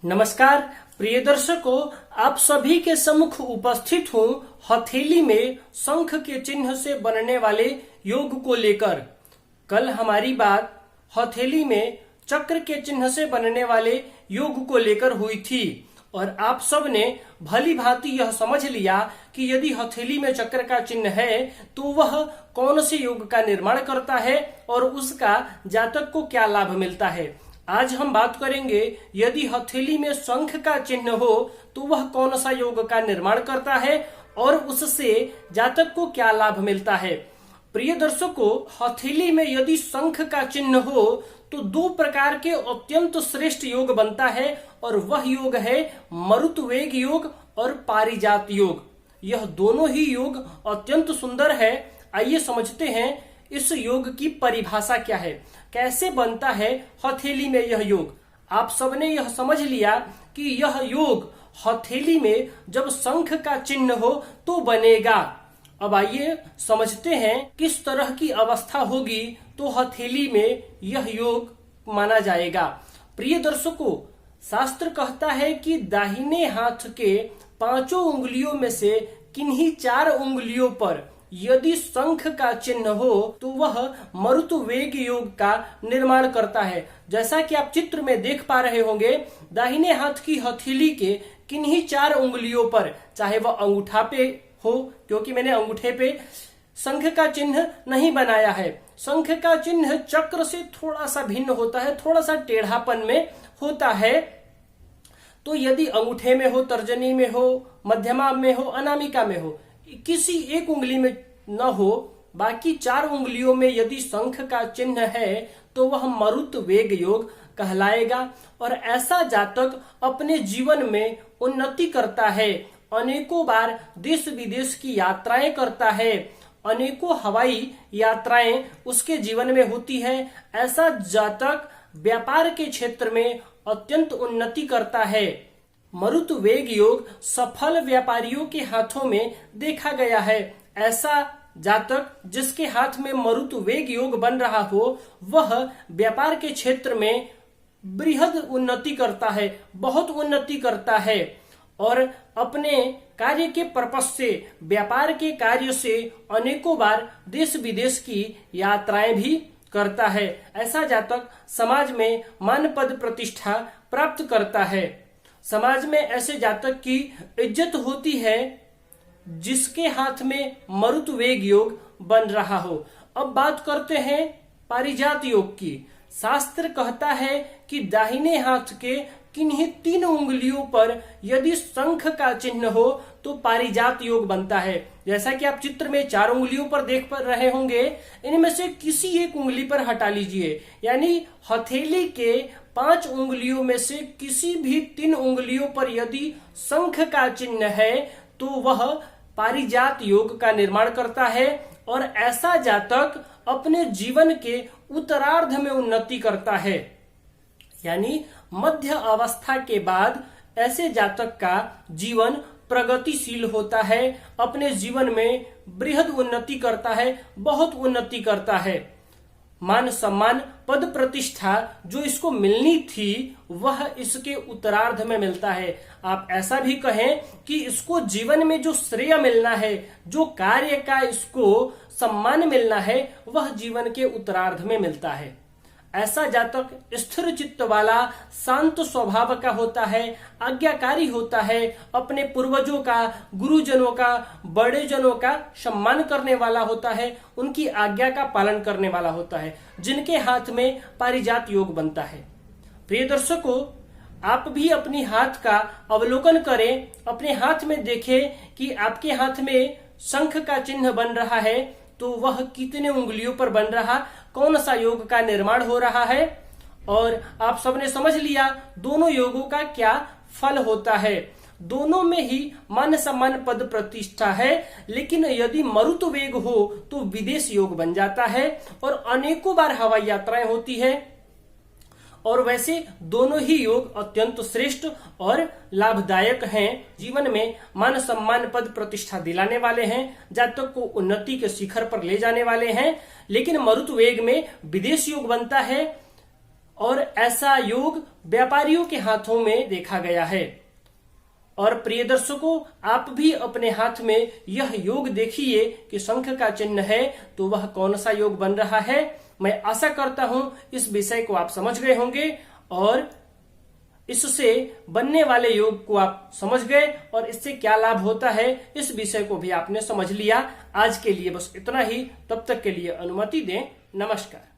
नमस्कार प्रिय दर्शकों, आप सभी के सम्मुख उपस्थित हूँ हथेली में शंख के चिन्ह से बनने वाले योग को लेकर। कल हमारी बात हथेली में चक्र के चिन्ह से बनने वाले योग को लेकर हुई थी और आप सब ने भली भांति यह समझ लिया कि यदि हथेली में चक्र का चिन्ह है तो वह कौन से योग का निर्माण करता है और उसका जातक को क्या लाभ मिलता है। आज हम बात करेंगे यदि हथेली में शंख का चिन्ह हो तो वह कौन सा योग का निर्माण करता है और उससे जातक को क्या लाभ मिलता है। प्रिय दर्शकों, हथेली में यदि शंख का चिन्ह हो तो दो प्रकार के अत्यंत श्रेष्ठ योग बनता है और वह योग है मरुतवेग योग और पारिजात योग। यह दोनों ही योग अत्यंत सुंदर है। आइए समझते हैं इस योग की परिभाषा क्या है, कैसे बनता है हथेली में यह योग। आप सबने यह समझ लिया कि यह योग हथेली में जब शंख का चिन्ह हो तो बनेगा। अब आइए समझते हैं किस तरह की अवस्था होगी तो हथेली में यह योग माना जाएगा। प्रिय दर्शकों, शास्त्र कहता है कि दाहिने हाथ के पांचों उंगलियों में से किन्हीं 4 उंगलियों पर यदि शंख का चिन्ह हो तो वह मरुतवेग योग का निर्माण करता है। जैसा कि आप चित्र में देख पा रहे होंगे, दाहिने हाथ की हथेली के किन्हीं 4 उंगलियों पर, चाहे वह अंगूठा पे हो, क्योंकि मैंने अंगूठे पे शंख का चिन्ह नहीं बनाया है। शंख का चिन्ह चक्र से थोड़ा सा भिन्न होता है, थोड़ा सा टेढ़ापन में होता है। तो यदि अंगूठे में हो, तर्जनी में हो, मध्यमा में हो, अनामिका में हो, किसी एक उंगली में न हो, बाकी 4 उंगलियों में यदि शंख का चिन्ह है तो वह मरुतवेग योग कहलाएगा। और ऐसा जातक अपने जीवन में उन्नति करता है, अनेकों बार देश विदेश की यात्राएं करता है, अनेकों हवाई यात्राएं उसके जीवन में होती है। ऐसा जातक व्यापार के क्षेत्र में अत्यंत उन्नति करता है। मरुतवेग योग सफल व्यापारियों के हाथों में देखा गया है। ऐसा जातक जिसके हाथ में मरुतवेग योग बन रहा हो वह व्यापार के क्षेत्र में बृहद उन्नति करता है, बहुत उन्नति करता है और अपने कार्य के पर्पस से, व्यापार के कार्य से अनेकों बार देश विदेश की यात्राएं भी करता है। ऐसा जातक समाज में मान पद प्रतिष्ठा प्राप्त करता है। समाज में ऐसे जातक की इज्जत होती है जिसके हाथ में मरुतवेग योग बन रहा हो। अब बात करते हैं पारिजात योग की। शास्त्र कहता है कि दाहिने हाथ के किन्हीं 3 उंगलियों पर यदि शंख का चिन्ह हो तो पारिजात योग बनता है। जैसा कि आप चित्र में 4 उंगलियों पर देख पा रहे होंगे, इनमें से किसी एक उंगली पर हटा लीजिए, यानी हथेली के 5 उंगलियों में से किसी भी 3 उंगलियों पर यदि शंख का चिन्ह है तो वह पारिजात योग का निर्माण करता है और ऐसा जातक अपने जीवन के उत्तरार्ध में उन्नति करता है। यानी मध्य अवस्था के बाद ऐसे जातक का जीवन प्रगतिशील होता है, अपने जीवन में बृहद उन्नति करता है, बहुत उन्नति करता है। मान सम्मान पद प्रतिष्ठा जो इसको मिलनी थी वह इसके उत्तरार्ध में मिलता है। आप ऐसा भी कहें कि इसको जीवन में जो श्रेय मिलना है, जो कार्य का इसको सम्मान मिलना है, वह जीवन के उत्तरार्ध में मिलता है। ऐसा जातक स्थिर चित्त वाला, शांत स्वभाव का होता है, आज्ञाकारी होता है, अपने पूर्वजों का, गुरुजनों का, बड़े जनों का सम्मान करने वाला होता है, उनकी आज्ञा का पालन करने वाला होता है, जिनके हाथ में पारिजात योग बनता है। प्रिय दर्शकों, आप भी अपनी हाथ का अवलोकन करें, अपने हाथ में देखें कि आपके हाथ में शंख का चिन्ह बन रहा है तो वह कितने उंगलियों पर बन रहा, कौन सा योग का निर्माण हो रहा है। और आप सबने समझ लिया दोनों योगों का क्या फल होता है। दोनों में ही मान सम्मान पद प्रतिष्ठा है, लेकिन यदि मरुतवेग हो तो विदेश योग बन जाता है और अनेकों बार हवाई यात्राएं होती है। और वैसे दोनों ही योग अत्यंत श्रेष्ठ और लाभदायक हैं, जीवन में मान सम्मान पद प्रतिष्ठा दिलाने वाले हैं, जातक को उन्नति के शिखर पर ले जाने वाले हैं। लेकिन मरुतवेग में विदेश योग बनता है और ऐसा योग व्यापारियों के हाथों में देखा गया है। और प्रिय दर्शकों, आप भी अपने हाथ में यह योग देखिए कि शंख का चिन्ह है तो वह कौन सा योग बन रहा है। मैं आशा करता हूं इस विषय को आप समझ गए होंगे और इससे बनने वाले योग को आप समझ गए और इससे क्या लाभ होता है इस विषय को भी आपने समझ लिया। आज के लिए बस इतना ही, तब तक के लिए अनुमति दें। नमस्कार।